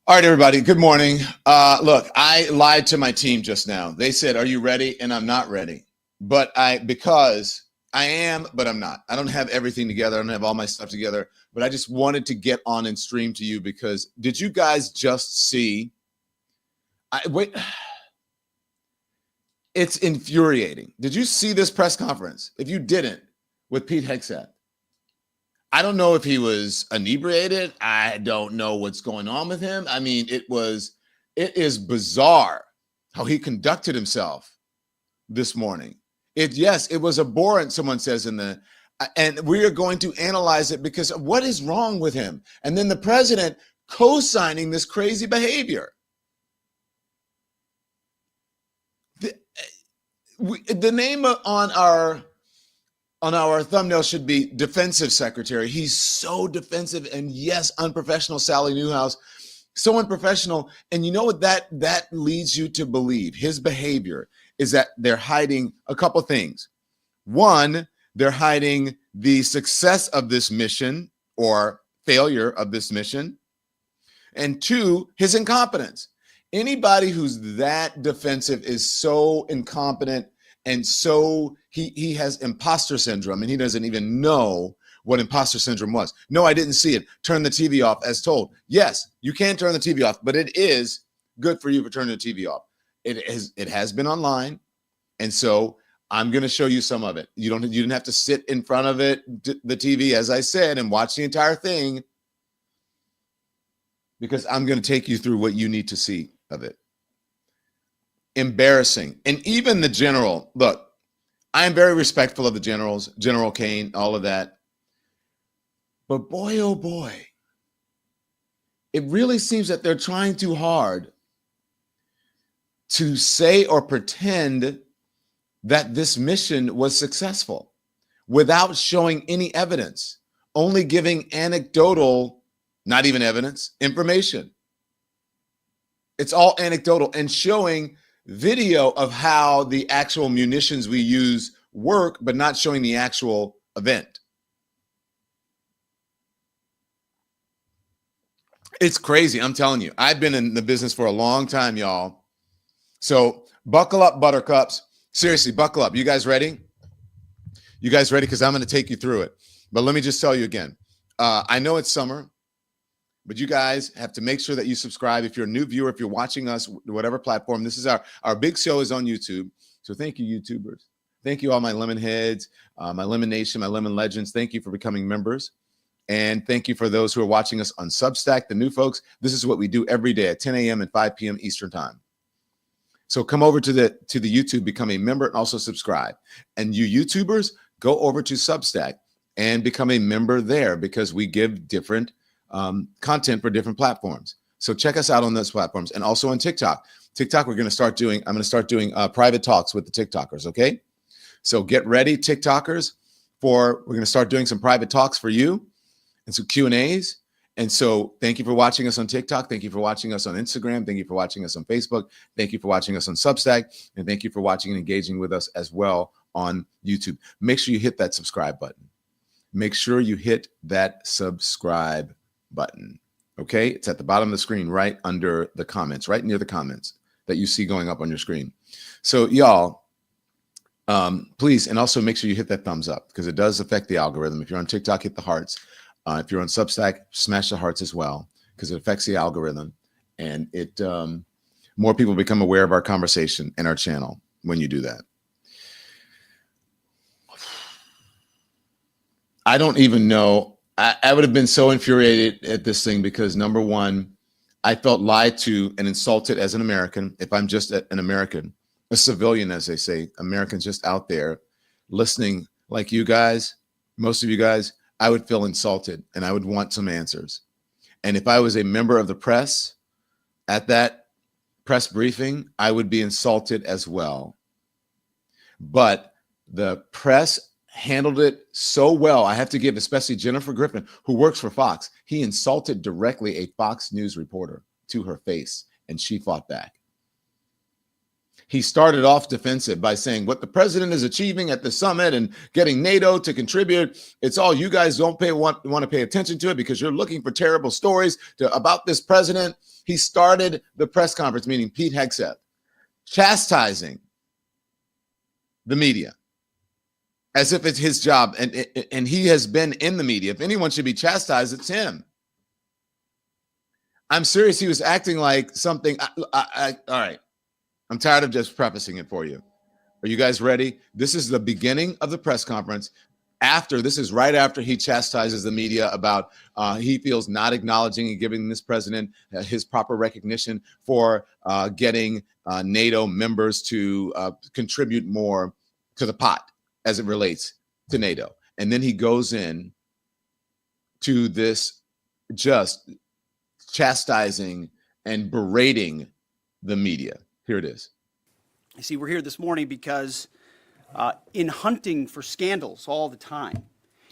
All right, everybody. Good morning. Look, I lied to my team just now. They said, "Are you ready?" And I'm not ready. Because I am, but I'm not. I don't have everything together. I don't have all my stuff together. But I just wanted to get on and stream to you because did you guys just see? Wait, it's infuriating. Did you see this press conference? If you didn't, with Pete Hegseth, I don't know if he was inebriated. I don't know what's going on with him. I mean, it is bizarre how he conducted himself this morning. It was abhorrent, someone says and we are going to analyze it because what is wrong with him? And then the president co-signing this crazy behavior. The name on our thumbnail should be defensive secretary. He's so defensive, and yes, unprofessional Sally Newhouse, so unprofessional. And you know what that leads you to believe? His behavior is that they're hiding a couple things. One, they're hiding the success of this mission or failure of this mission. And two, his incompetence. Anybody who's that defensive is so incompetent, and so he has imposter syndrome, and he doesn't even know what imposter syndrome was. No, I didn't see it. Turn the TV off as told. Yes, you can turn the TV off, but it is good for you for turning the TV off. It has been online, and so I'm going to show you some of it. You didn't have to sit in front of it, the TV, as I said, and watch the entire thing, because I'm going to take you through what you need to see of it. Embarrassing. And even the general, look, I am very respectful of the generals, General Kane, all of that. But boy, oh boy, it really seems that they're trying too hard to say or pretend that this mission was successful without showing any evidence, only giving anecdotal, not even evidence, information. It's all anecdotal and showing video of how the actual munitions we use work, but not showing the actual event. It's crazy. I'm telling you, I've been in the business for a long time, y'all. So buckle up, buttercups. Seriously, buckle up. You guys ready? You guys ready? Because I'm going to take you through it. But let me just tell you again. I know it's summer, but you guys have to make sure that you subscribe. If you're a new viewer, if you're watching us, whatever platform, this is our big show is on YouTube. So thank you, YouTubers. Thank you, all my lemon heads, my lemon nation, my lemon legends. Thank you for becoming members. And thank you for those who are watching us on Substack, the new folks. This is what we do every day at 10 a.m. and 5 p.m. Eastern time. So come over to the YouTube, become a member, and also subscribe. And you YouTubers, go over to Substack and become a member there, because we give different content for different platforms. So check us out on those platforms, and also on TikTok. TikTok, I'm going to start doing private talks with the TikTokers. Okay. So get ready, TikTokers, we're going to start doing some private talks for you and some Q&As. And so thank you for watching us on TikTok. Thank you for watching us on Instagram. Thank you for watching us on Facebook. Thank you for watching us on Substack. And thank you for watching and engaging with us as well on YouTube. Make sure you hit that subscribe button. Make sure you hit that subscribe button. Okay, it's at the bottom of the screen, right under the comments, right near the comments that you see going up on your screen. So y'all, please, and also make sure you hit that thumbs up, because it does affect the algorithm. If you're on TikTok, hit the hearts. If you're on Substack, smash the hearts as well, because it affects the algorithm, and it more people become aware of our conversation and our channel when you do that. I don't even know. I would have been so infuriated at this thing because, number one, I felt lied to and insulted as an American. If I'm just an American, a civilian, as they say, Americans just out there listening like you guys, most of you guys, I would feel insulted and I would want some answers. And if I was a member of the press at that press briefing, I would be insulted as well. But the press handled it so well. I have to give especially Jennifer Griffin, who works for Fox. He insulted directly a Fox News reporter to her face, and she fought back. He started off defensive by saying what the president is achieving at the summit and getting NATO to contribute. It's all you guys don't want to pay attention to it because you're looking for terrible stories about this president. He started the press conference, meaning Pete Hegseth, chastising the media as if it's his job. And he has been in the media. If anyone should be chastised, it's him. I'm serious. He was acting like something. All right. I'm tired of just prefacing it for you. Are you guys ready? This is the beginning of the press conference. This is right after he chastises the media about he feels not acknowledging and giving this president his proper recognition for getting NATO members to contribute more to the pot as it relates to NATO. And then he goes in to this just chastising and berating the media. Here it is. You see, we're here this morning because in hunting for scandals all the time,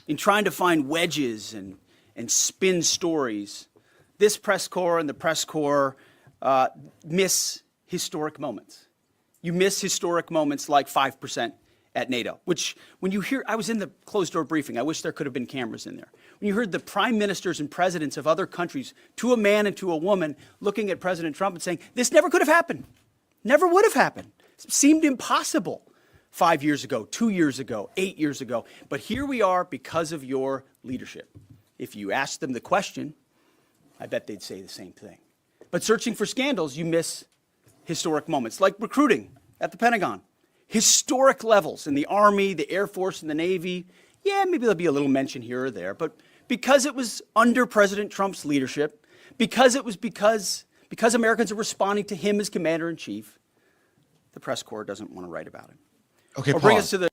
in trying to find wedges and spin stories, this press corps and the press corps miss historic moments. You miss historic moments like 5% at NATO, which when you hear, I was in the closed door briefing, I wish there could have been cameras in there. When you heard the prime ministers and presidents of other countries, to a man and to a woman, looking at President Trump and saying, this never could have happened, never would have happened. It seemed impossible 5 years ago, 2 years ago, 8 years ago. But here we are because of your leadership. If you asked them the question, I bet they'd say the same thing. But searching for scandals, you miss historic moments, like recruiting at the Pentagon. Historic levels in the Army, the Air Force, and the Navy. Yeah, maybe there'll be a little mention here or there, but because it was under President Trump's leadership, because Americans are responding to him as commander-in-chief, the press corps doesn't want to write about it. Okay, bring us to the.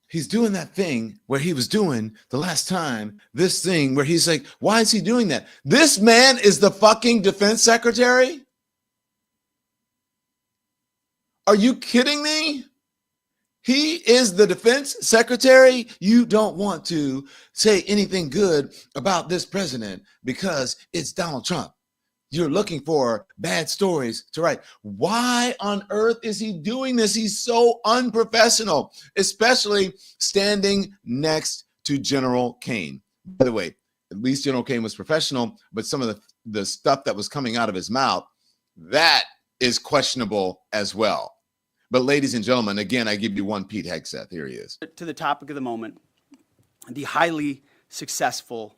He's doing that thing where he was doing the last time, this thing where he's like, why is he doing that? This man is the fucking defense secretary? Are you kidding me? He is the defense secretary. You don't want to say anything good about this president because it's Donald Trump. You're looking for bad stories to write. Why on earth is he doing this? He's so unprofessional, especially standing next to General Kane. By the way, at least General Kane was professional, but some of the stuff that was coming out of his mouth, that is questionable as well. But ladies and gentlemen, again, I give you one Pete Hegseth. Here he is. To the topic of the moment, the highly successful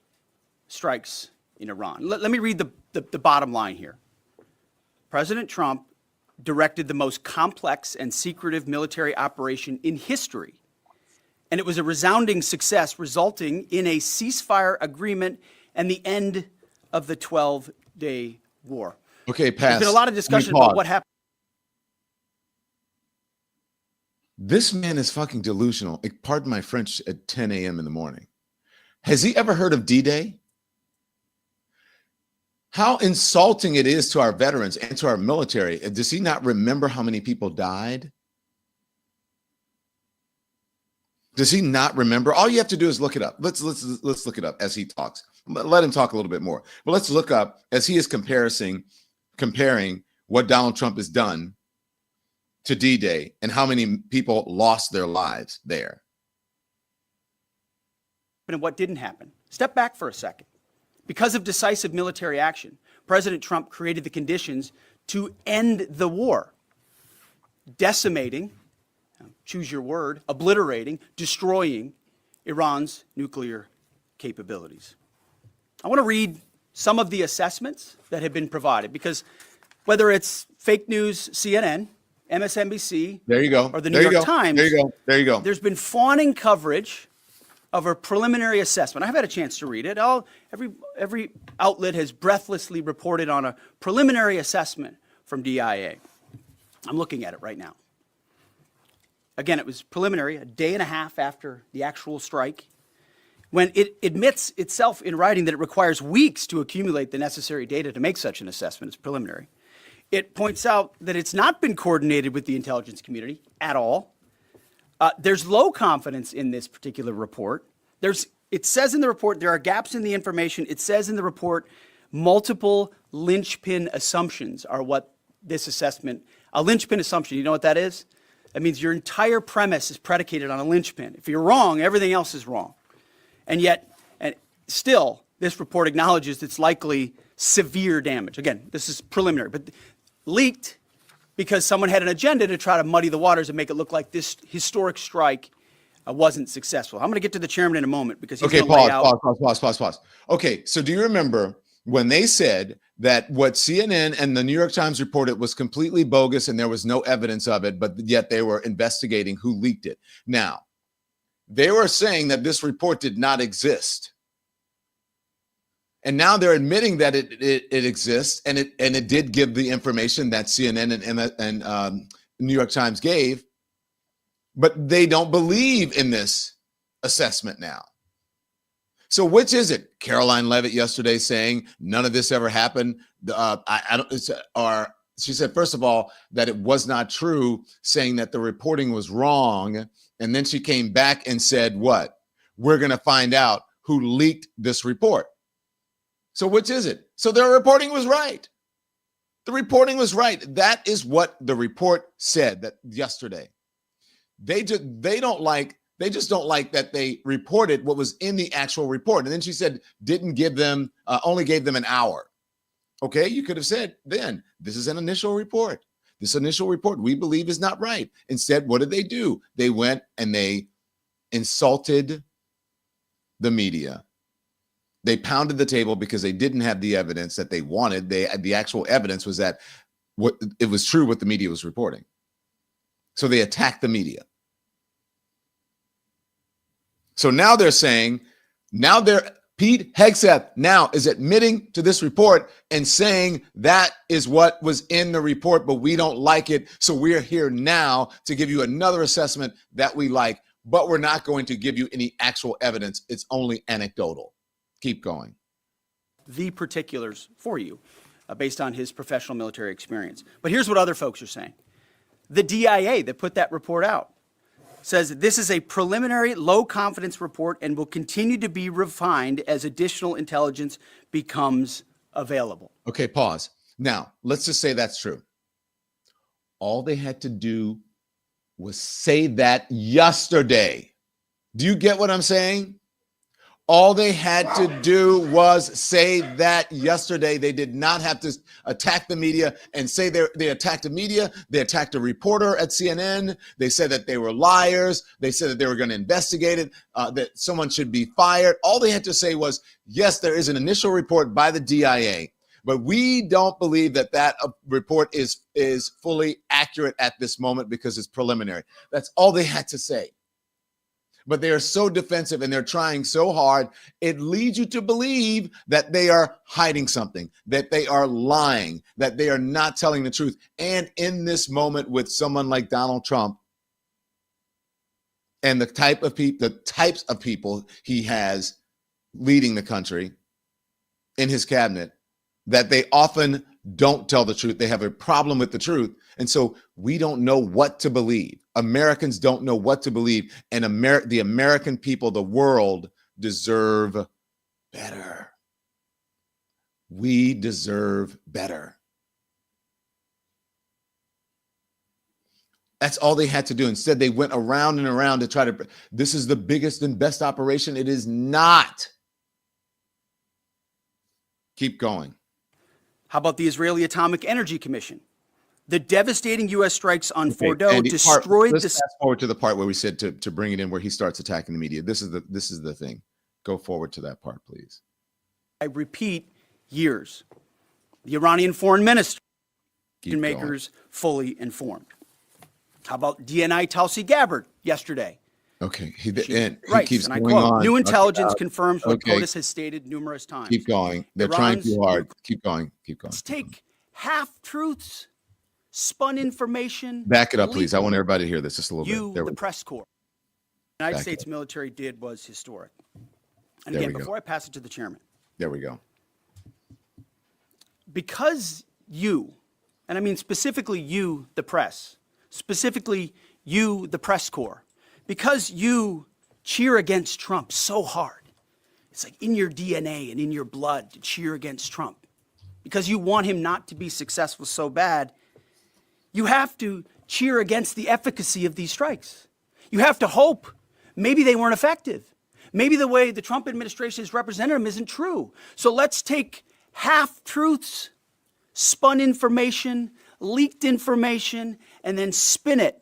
strikes in Iran. Let me read the bottom line here. President Trump directed the most complex and secretive military operation in history, and it was a resounding success, resulting in a ceasefire agreement and the end of the 12-day war. Okay, pass. There's been a lot of discussion about what happened. This man is fucking delusional. Pardon my French, at 10 a.m. in the morning. Has he ever heard of D-Day? How insulting it is to our veterans and to our military. Does he not remember how many people died? Does he not remember? All you have to do is look it up. Let's look it up as he talks. Let him talk a little bit more. But let's look up as he is comparing what Donald Trump has done to D-Day and how many people lost their lives there. And what didn't happen. Step back for a second. Because of decisive military action, President Trump created the conditions to end the war, decimating, choose your word, obliterating, destroying Iran's nuclear capabilities. I want to read some of the assessments that have been provided, because whether it's fake news, CNN, MSNBC, there you go, or the New York Times, there you go. There's been fawning coverage of a preliminary assessment. I've had a chance to read it. Every outlet has breathlessly reported on a preliminary assessment from DIA. I'm looking at it right now. Again, it was preliminary, a day and a half after the actual strike, when it admits itself in writing that it requires weeks to accumulate the necessary data to make such an assessment. It's preliminary. It points out that it's not been coordinated with the intelligence community at all. There's low confidence in this particular report. It says in the report there are gaps in the information. It says in the report multiple linchpin assumptions are what this assessment a linchpin assumption. You know what that is? That means your entire premise is predicated on a linchpin. If you're wrong, everything else is wrong. And yet, and still, this report acknowledges it's likely severe damage. Again, this is preliminary, but leaked because someone had an agenda to try to muddy the waters and make it look like this historic strike wasn't successful. I'm going to get to the chairman in a moment because he's going to lay out. Pause. Okay, so do you remember when they said that what CNN and the New York Times reported was completely bogus and there was no evidence of it, but yet they were investigating who leaked it? Now, they were saying that this report did not exist. And now they're admitting that it exists, and it did give the information that CNN and New York Times gave, but they don't believe in this assessment now. So which is it? Caroline Levitt yesterday saying none of this ever happened. She said, first of all, that it was not true, saying that the reporting was wrong. And then she came back and said, what? We're going to find out who leaked this report. So which is it? So their reporting was right. The reporting was right. That is what the report said that yesterday. They just don't like that they reported what was in the actual report. And then she said, only gave them an hour. Okay, you could have said then, this is an initial report. This initial report we believe is not right. Instead, what did they do? They went and they insulted the media. They pounded the table because they didn't have the evidence that they wanted. The actual evidence was that it was true what the media was reporting. So they attacked the media. So now they're saying, Pete Hegseth now is admitting to this report and saying that is what was in the report, but we don't like it. So we're here now to give you another assessment that we like, but we're not going to give you any actual evidence. It's only anecdotal. Keep going. The particulars for you based on his professional military experience. But here's what other folks are saying. The DIA that put that report out says this is a preliminary low confidence report and will continue to be refined as additional intelligence becomes available. Okay, pause. Now, let's just say that's true. All they had to do was say that yesterday. Do you get what I'm saying? All they had to do was say that yesterday. They did not have to attack the media and say they attacked the media. They attacked a reporter at CNN. They said that they were liars. They said that they were going to investigate it, that someone should be fired. All they had to say was, yes, there is an initial report by the DIA, but we don't believe that report is fully accurate at this moment because it's preliminary. That's all they had to say. But they are so defensive and they're trying so hard, it leads you to believe that they are hiding something, that they are lying, that they are not telling the truth. And in this moment with someone like Donald Trump and the types of people he has leading the country in his cabinet, that they often don't tell the truth. They have a problem with the truth. And so we don't know what to believe. Americans don't know what to believe. And the American people, the world, deserve better. We deserve better. That's all they had to do. Instead, they went around and around to try to, this is the biggest and best operation. It is not. Keep going. How about the Israeli Atomic Energy Commission? The devastating U.S. strikes on Fordo destroyed the. Let's fast forward to the part where we said to bring it in, where he starts attacking the media. This is the thing. Go forward to that part, please. I repeat, years. The Iranian foreign minister, makers fully informed. How about DNI Tulsi Gabbard yesterday? Okay, he writes, keeps and I going quote, on. New intelligence confirms what POTUS has stated numerous times. Keep going. They're trying too hard. Keep going. Let's take half-truths, spun information. Back it up, please. I want everybody to hear this just a little bit. The press corps. The United States military did was historic. And again, before I pass it to the chairman. There we go. Because you, and I mean specifically you, the press, specifically you, the press corps, because you cheer against Trump so hard, it's like in your DNA and in your blood to cheer against Trump, because you want him not to be successful so bad, You have to cheer against the efficacy of these strikes. You have to hope maybe they weren't effective. Maybe the way the Trump administration has represented them isn't true. So let's take half-truths, spun information, leaked information, and then spin it.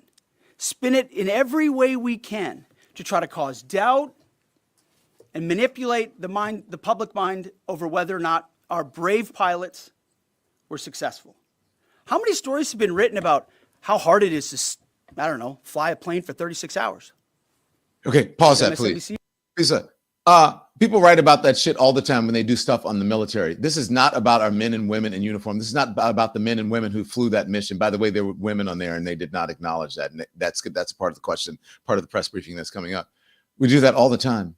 Spin it in every way we can to try to cause doubt and manipulate the public mind over whether or not our brave pilots were successful. How many stories have been written about how hard it is to, I don't know, fly a plane for 36 hours? Okay, pause that, please. Lisa, people write about that shit all the time when they do stuff on the military. This is not about our men and women in uniform. This is not about the men and women who flew that mission. By the way, there were women on there and they did not acknowledge that. And that's part of the question, part of the press briefing that's coming up. We do that all the time.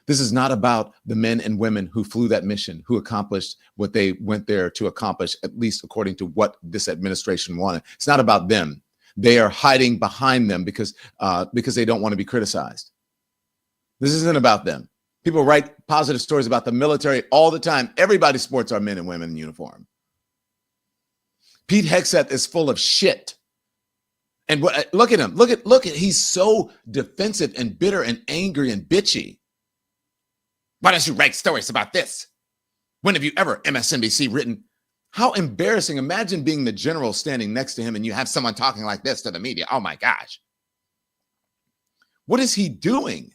This is not about the men and women who flew that mission, who accomplished what they went there to accomplish, at least according to what this administration wanted. It's not about them. They are hiding behind them because they don't want to be criticized. This isn't about them. People write positive stories about the military all the time. Everybody supports our men and women in uniform. Pete Hegseth is full of shit. And look at him. Look at he's so defensive and bitter and angry and bitchy. Why don't you write stories about this? When have you ever, MSNBC, written? How embarrassing. Imagine being the general standing next to him and you have someone talking like this to the media. Oh my gosh. What is he doing?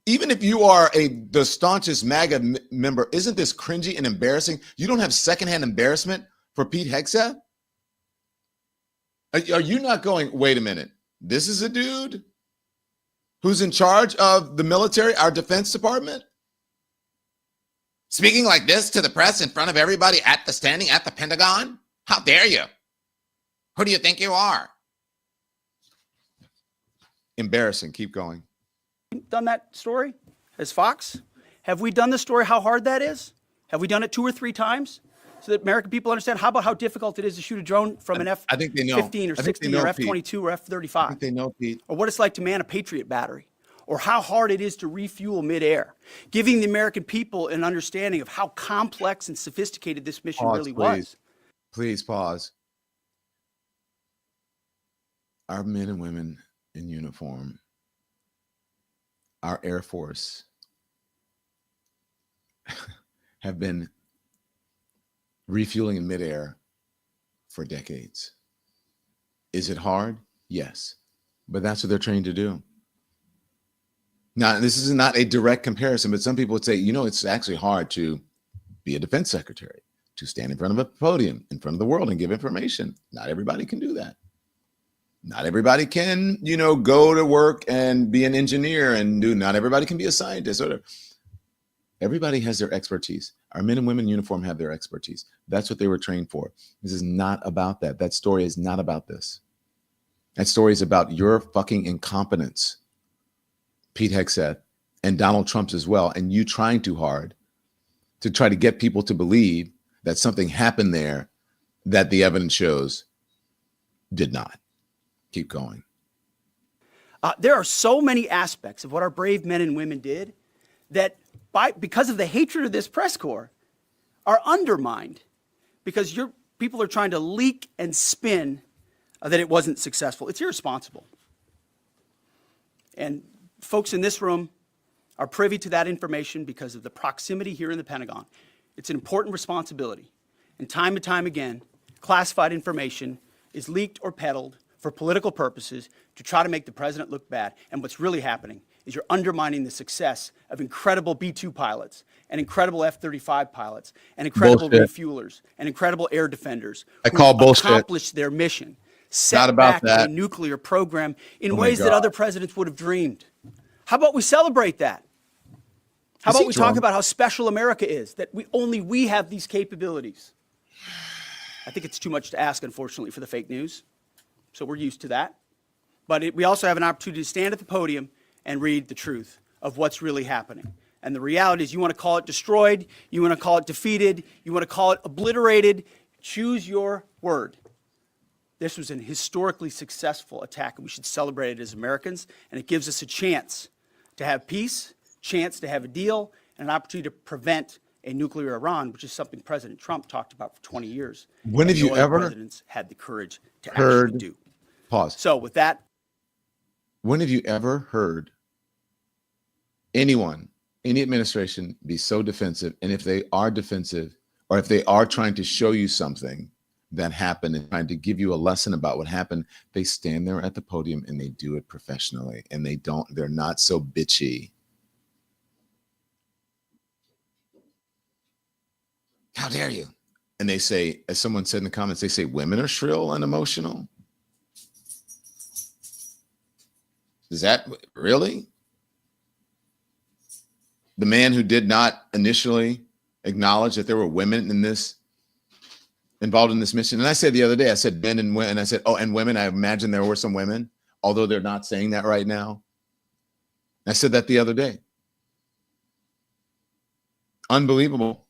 Even if you are the staunchest MAGA member, isn't this cringy and embarrassing? You don't have secondhand embarrassment for Pete Hegseth? Are you not going, wait a minute, this is a dude who's in charge of the military, our Defense Department? Speaking like this to the press in front of everybody standing at the Pentagon? How dare you? Who do you think you are? Embarrassing. Keep going. Done that story as Fox? Have we done the story how hard that is? Have we done it 2 or 3 times so that American people understand? How about how difficult it is to shoot a drone from an F-15 or 16 or F-22 or F-35? I think they know, Pete. Or what it's like to man a Patriot battery, or how hard it is to refuel midair, giving the American people an understanding of how complex and sophisticated this mission really was. Please pause. Our men and women in uniform, our Air Force, have been refueling in midair for decades. Is it hard? Yes, but that's what they're trained to do. Now, this is not a direct comparison, but some people would say, it's actually hard to be a defense secretary, to stand in front of a podium in front of the world and give information. Not everybody can do that. Not everybody can, go to work and be an engineer not everybody can be a scientist. Everybody has their expertise. Our men and women in uniform have their expertise. That's what they were trained for. This is not about that. That story is not about this. That story is about your fucking incompetence, Pete Hegseth, and Donald Trump's as well, and you trying too hard to try to get people to believe that something happened there that the evidence shows did not. Keep going. There are so many aspects of what our brave men and women did that because of the hatred of this press corps are undermined because your people are trying to leak and spin that it wasn't successful. It's irresponsible. And folks in this room are privy to that information because of the proximity here in the Pentagon. It's an important responsibility. And time and time again, classified information is leaked or peddled for political purposes to try to make the president look bad. And what's really happening is you're undermining the success of incredible B-2 pilots and incredible F-35 pilots and incredible refuelers and incredible air defenders who accomplished their mission, set back the nuclear program in ways that other presidents would have dreamed. How about we celebrate that? How about we talk about how special America is, that only we have these capabilities? I think it's too much to ask, unfortunately, for the fake news. So we're used to that. But we also have an opportunity to stand at the podium and read the truth of what's really happening. And the reality is you want to call it destroyed, you want to call it defeated, you want to call it obliterated, choose your word. This was an historically successful attack, and we should celebrate it as Americans. And it gives us a chance to have peace, chance to have a deal, and an opportunity to prevent a nuclear Iran, which is something President Trump talked about for 20 years. When have and no you other ever presidents had the courage to actually heard, do? pause. So with that, When have you ever heard anyone, any administration be so defensive? And if they are defensive, or if they are trying to show you something that happened and trying to give you a lesson about what happened, they stand there at the podium and they do it professionally, and they're not so bitchy. How dare you? And they say, as someone said in the comments, they say women are shrill and emotional. Is that really? The man who did not initially acknowledge that there were women involved in this mission. And I said the other day, I said men and women. I said, oh, and women. I imagine there were some women, although they're not saying that right now. I said that the other day. Unbelievable.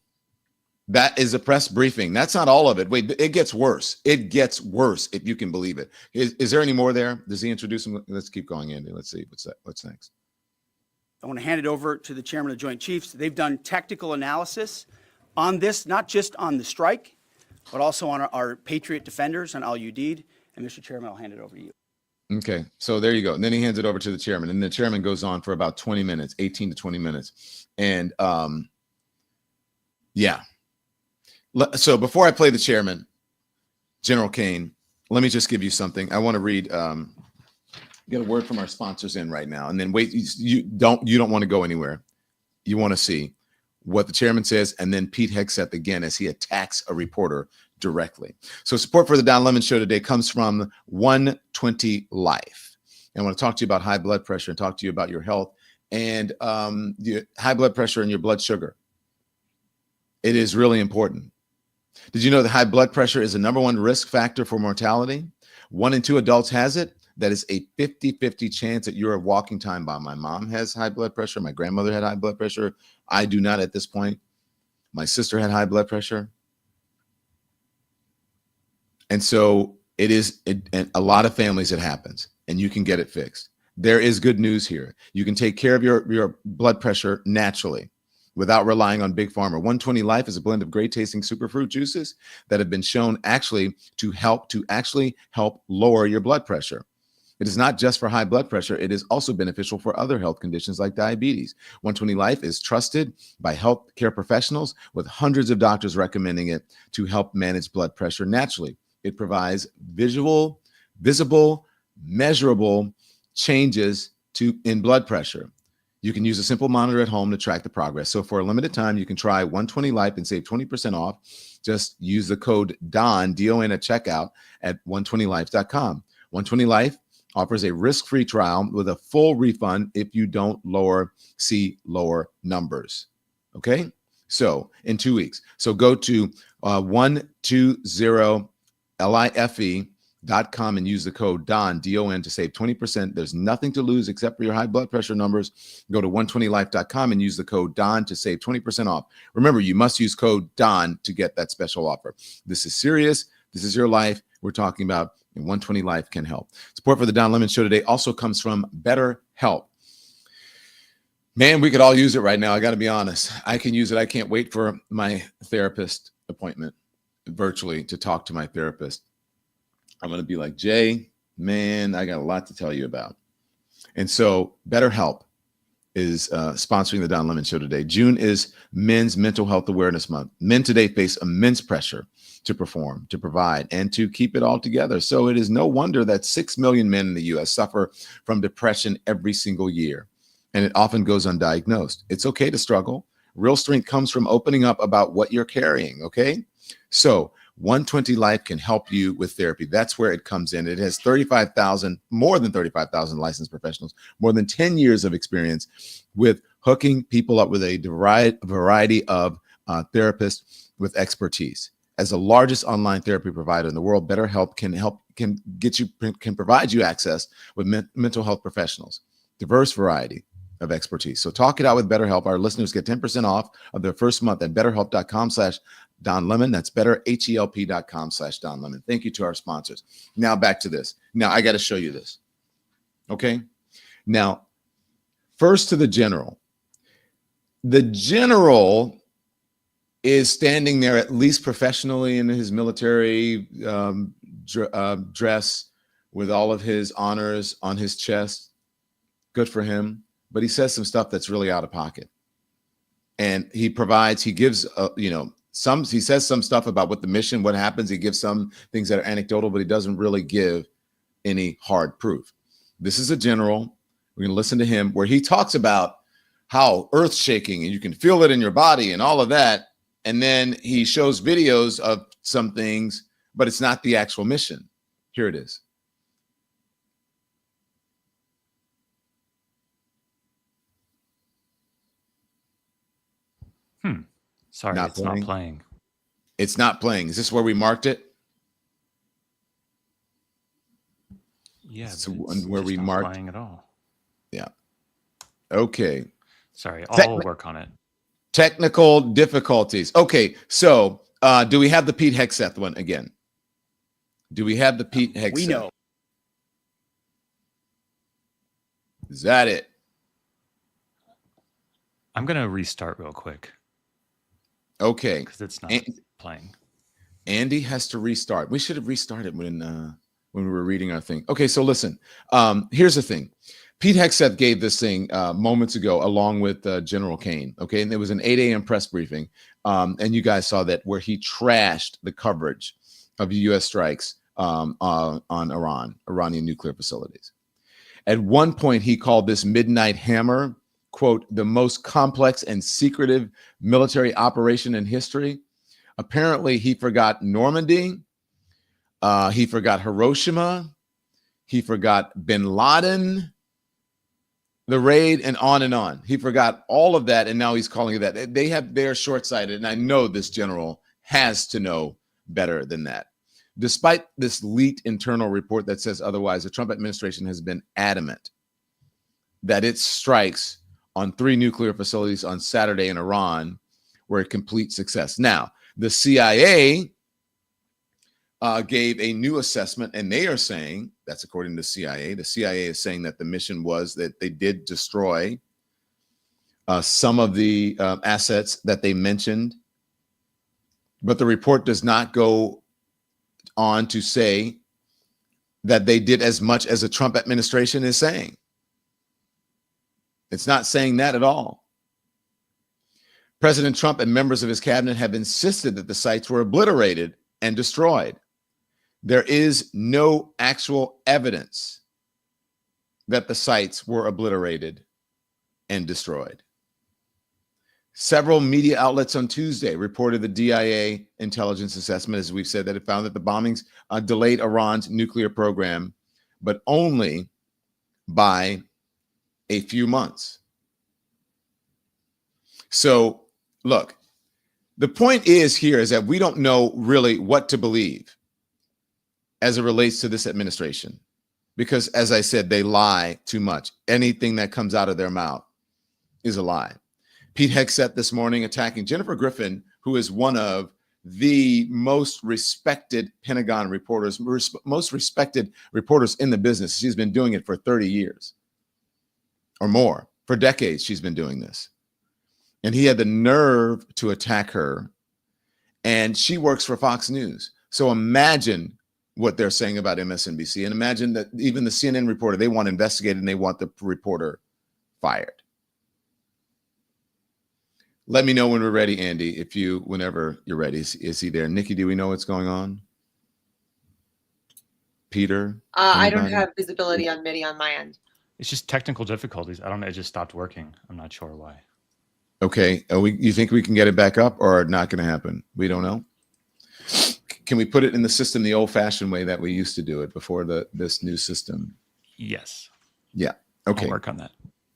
That is a press briefing. That's not all of it. Wait, it gets worse. It gets worse, if you can believe it. Is there any more there? Does he introduce him? Let's keep going, Andy. Let's see. What's next? I want to hand it over to the chairman of the Joint Chiefs. They've done technical analysis on this, not just on the strike, but also on our Patriot defenders, on al-Udeid. And Mr. Chairman, I'll hand it over to you. Okay, so there you go. And then he hands it over to the chairman, and the chairman goes on for about 20 minutes, 18 to 20 minutes. And yeah. So before I play the chairman, General Kane, let me just give you something. I want to read, get a word from our sponsors in right now, and then wait, you don't want to go anywhere. You want to see what the chairman says, and then Pete Hegseth again as he attacks a reporter directly. So support for the Don Lemon Show today comes from 120 Life. And I want to talk to you about high blood pressure and talk to you about your health and your high blood pressure and your blood sugar. It is really important. Did you know that high blood pressure is the #1 risk factor for mortality? 1 in 2 adults has it. That is a 50-50 chance that you're a walking time bomb. My mom has high blood pressure. My grandmother had high blood pressure. I do not at this point. My sister had high blood pressure. And so in a lot of families it happens, and you can get it fixed. There is good news here. You can take care of your blood pressure naturally without relying on Big Pharma. 120 Life is a blend of great tasting superfruit juices that have been shown to help lower your blood pressure. It is not just for high blood pressure. It is also beneficial for other health conditions like diabetes. 120 Life is trusted by healthcare professionals, with hundreds of doctors recommending it to help manage blood pressure naturally. It provides visible, measurable changes in blood pressure. You can use a simple monitor at home to track the progress. So for a limited time, you can try 120 Life and save 20% off. Just use the code DON, D-O-N, at checkout at 120life.com. 120 Life offers a risk-free trial with a full refund if you don't see lower numbers. Okay? So in 2 weeks. So go to 120life.com and use the code DON, D-O-N, to save 20%. There's nothing to lose except for your high blood pressure numbers. Go to 120life.com and use the code DON to save 20% off. Remember, you must use code DON to get that special offer. This is serious. This is your life we're talking about, and 120 Life can help. Support for the Don Lemon Show today also comes from BetterHelp. Man, we could all use it right now. I got to be honest. I can use it. I can't wait for my therapist appointment virtually to talk to my therapist. I'm going to be like, Jay, man, I got a lot to tell you about. And so BetterHelp is sponsoring the Don Lemon Show today. June is Men's Mental Health Awareness Month. Men today face immense pressure to perform, to provide, and to keep it all together. So it is no wonder that 6 million men in the U.S. suffer from depression every single year, and it often goes undiagnosed. It's okay to struggle. Real strength comes from opening up about what you're carrying, okay? So 120 Life can help you with therapy. That's where it comes in. It has more than 35,000 licensed professionals, more than 10 years of experience with hooking people up with a variety of therapists with expertise. As the largest online therapy provider in the world, BetterHelp can provide you access with mental health professionals, diverse variety of expertise. So talk it out with BetterHelp. Our listeners get 10% off of their first month at BetterHelp.com/Don Lemon. That's BetterHelp.com/Don Lemon. Thank you to our sponsors. Now back to this. Now I got to show you this. Okay. Now, first to the general. The general is standing there at least professionally in his military dress with all of his honors on his chest. Good for him. But he says some stuff that's really out of pocket. And he gives, he says some stuff about what the mission, what happens. He gives some things that are anecdotal, but he doesn't really give any hard proof. This is a general. We're going to listen to him where he talks about how earth shaking and you can feel it in your body and all of that. And then he shows videos of some things, but it's not the actual mission. Here it is. Sorry, it's not playing. It's not playing. Is this where we marked it? Yeah, so where we marked playing at all. Yeah. Okay. Sorry, I'll work on it. Technical difficulties. Okay, so do we have the Pete Hegseth one again? Do we have the Pete Hegseth? We know. Is that it? I'm gonna restart real quick. Okay. Because it's not playing. Andy has to restart. We should have restarted when we were reading our thing. Okay, so listen. Here's the thing. Pete Hegseth gave this thing moments ago, along with General Kane. Okay, and there was an 8 a.m. press briefing, and you guys saw that where he trashed the coverage of U.S. strikes on Iranian nuclear facilities. At one point, he called this Midnight Hammer, quote, the most complex and secretive military operation in history. Apparently, he forgot Normandy. He forgot Hiroshima. He forgot bin Laden, the raid, and on and on. He forgot all of that, and now he's calling it that. They're short-sighted, and I know this general has to know better than that. Despite this leaked internal report that says otherwise, the Trump administration has been adamant that its strikes on 3 nuclear facilities on Saturday in Iran were a complete success. Now, the CIA gave a new assessment, and they are saying, that's according to the CIA is saying that the mission was that they did destroy some of the assets that they mentioned, but the report does not go on to say that they did as much as the Trump administration is saying. It's not saying that at all. President Trump and members of his cabinet have insisted that the sites were obliterated and destroyed. There is no actual evidence that the sites were obliterated and destroyed. Several media outlets on Tuesday reported the DIA intelligence assessment, as we've said, that it found that the bombings delayed Iran's nuclear program, but only by a few months. So, look, the point is that we don't know really what to believe as it relates to this administration, because, as I said, they lie too much. Anything that comes out of their mouth is a lie. Pete Hegseth this morning attacking Jennifer Griffin, who is one of the most respected Pentagon reporters, most respected reporters in the business. She's been doing it for 30 years or more. For decades, she's been doing this. And he had the nerve to attack her. And she works for Fox News. So imagine what they're saying about MSNBC. And imagine that even the CNN reporter, they want investigated and they want the reporter fired. Let me know when we're ready, Andy, whenever you're ready. Is he there? Nikki, do we know what's going on? Peter? I don't have visibility on MIDI on my end. It's just technical difficulties. I don't know. It just stopped working. I'm not sure why. Okay. You think we can get it back up or not going to happen? We don't know. Can we put it in the system the old-fashioned way that we used to do it before this new system? Yes. Yeah. Okay. I'll work on that.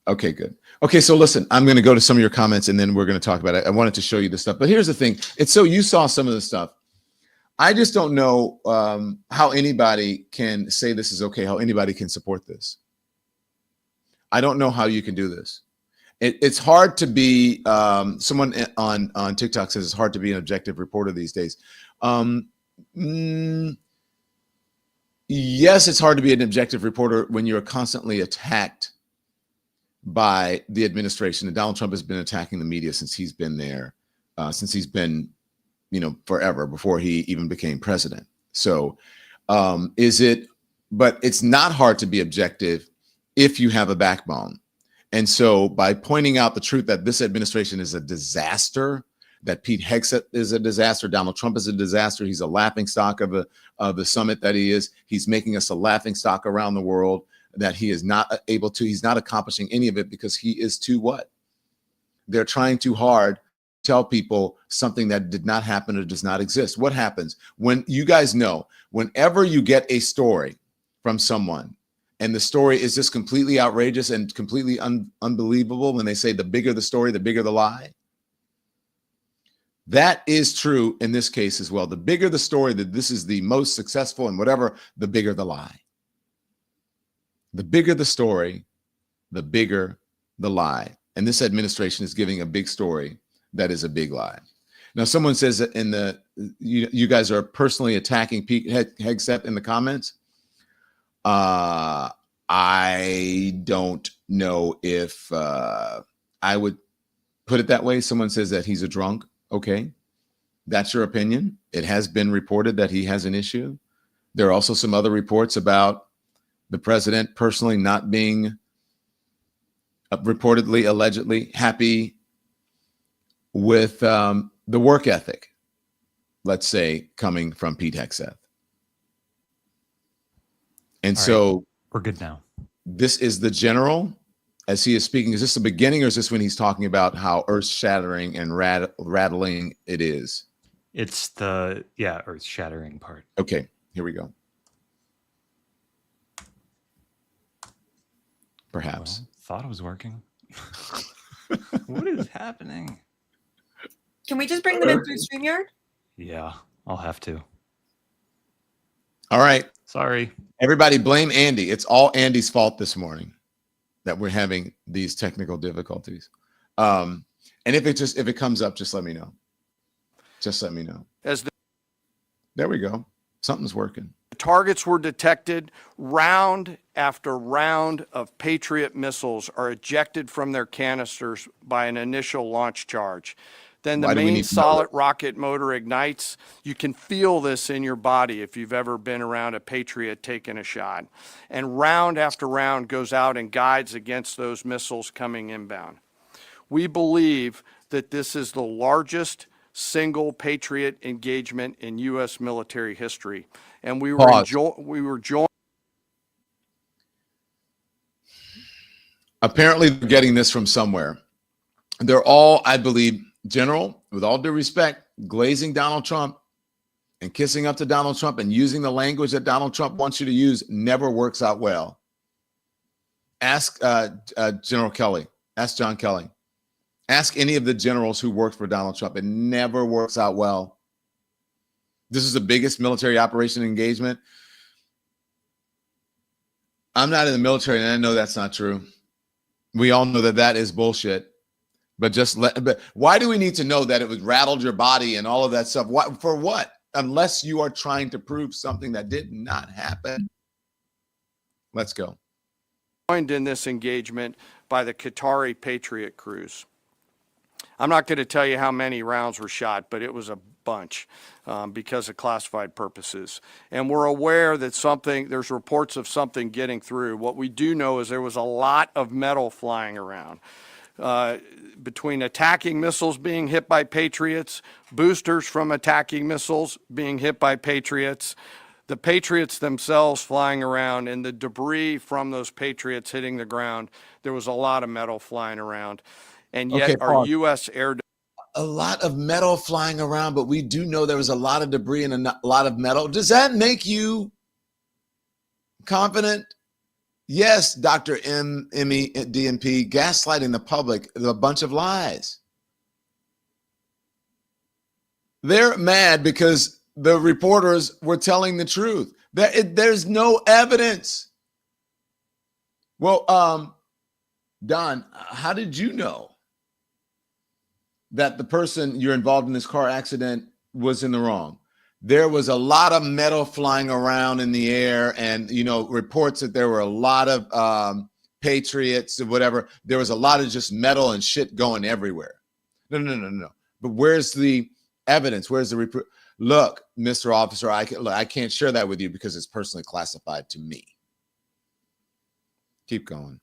Okay, good. Okay, so listen, I'm going to go to some of your comments and then we're going to talk about it. I wanted to show you this stuff, but here's the thing. You saw some of the stuff. I just don't know how anybody can say this is okay, how anybody can support this. I don't know how you can do this. It's hard to be, someone on TikTok says it's hard to be an objective reporter these days. Yes, it's hard to be an objective reporter when you're constantly attacked by the administration. And Donald Trump has been attacking the media since he's been there since he's been, forever before he even became president. So but it's not hard to be objective if you have a backbone. And so by pointing out the truth that this administration is a disaster, that Pete Hegseth is a disaster, Donald Trump is a disaster, he's a laughingstock of the summit that he is. He's making us a laughingstock around the world, that he is not able to, he's not accomplishing any of it because he is too what? They're trying too hard to tell people something that did not happen or does not exist. What happens when you guys know, whenever you get a story from someone and the story is just completely outrageous and completely unbelievable, when they say the bigger the story, the bigger the lie. That is true in this case as well. The bigger the story that this is the most successful and whatever, the bigger the lie. The bigger the story, the bigger the lie. And this administration is giving a big story that is a big lie. Now, someone says that you guys are personally attacking Pete Hegseth in the comments. I don't know if I would put it that way. Someone says that he's a drunk. Okay, that's your opinion. It has been reported that he has an issue. There are also some other reports about the president personally not being reportedly, allegedly happy with the work ethic, let's say, coming from Pete Hegseth. And so we're good now. This is the general as he is speaking. Is this the beginning, or is this when he's talking about how earth-shattering and rattling it is? It's the earth-shattering part. Okay, here we go. Perhaps. Well, thought it was working. What is happening? Can we just bring them in through StreamYard? Yeah, I'll have to. All right. Sorry. Everybody blame Andy. It's all Andy's fault this morning that we're having these technical difficulties. And if it comes up, just let me know. Just let me know. There we go. Something's working. Targets were detected. Round after round of Patriot missiles are ejected from their canisters by an initial launch charge. Then the main solid rocket motor ignites. You can feel this in your body if you've ever been around a Patriot taking a shot. And round after round goes out and guides against those missiles coming inbound. We believe that this is the largest single Patriot engagement in U.S. military history. And we were joined. Apparently, they're getting this from somewhere. They're all, I believe, General, with all due respect, glazing Donald Trump and kissing up to Donald Trump and using the language that Donald Trump wants you to use never works out well. Ask General Kelly. Ask John Kelly. Ask any of the generals who worked for Donald Trump. It never works out well. This is the biggest military operation engagement. I'm not in the military, and I know that's not true. We all know that that is bullshit. But why do we need to know that it was rattled your body and all of that stuff? For what? Unless you are trying to prove something that did not happen. Let's go. Joined in this engagement by the Qatari Patriot crews. I'm not going to tell you how many rounds were shot, but it was a bunch because of classified purposes. And we're aware that there's reports of something getting through. What we do know is there was a lot of metal flying around. Between attacking missiles being hit by Patriots, boosters from attacking missiles being hit by Patriots, the Patriots themselves flying around, and the debris from those Patriots hitting the ground, there was a lot of metal flying around. And yet our U.S. air... A lot of metal flying around, but we do know there was a lot of debris and a lot of metal. Does that make you confident? Yes, Dr. Emmy DNP, gaslighting the public, a bunch of lies. They're mad because the reporters were telling the truth. There's no evidence. Well, Don, how did you know that the person you're involved in this car accident was in the wrong? There was a lot of metal flying around in the air, and, reports that there were a lot of Patriots or whatever. There was a lot of just metal and shit going everywhere. No. But where's the evidence? Where's the look, Mr. Officer, I can't share that with you because it's personally classified to me. Keep going.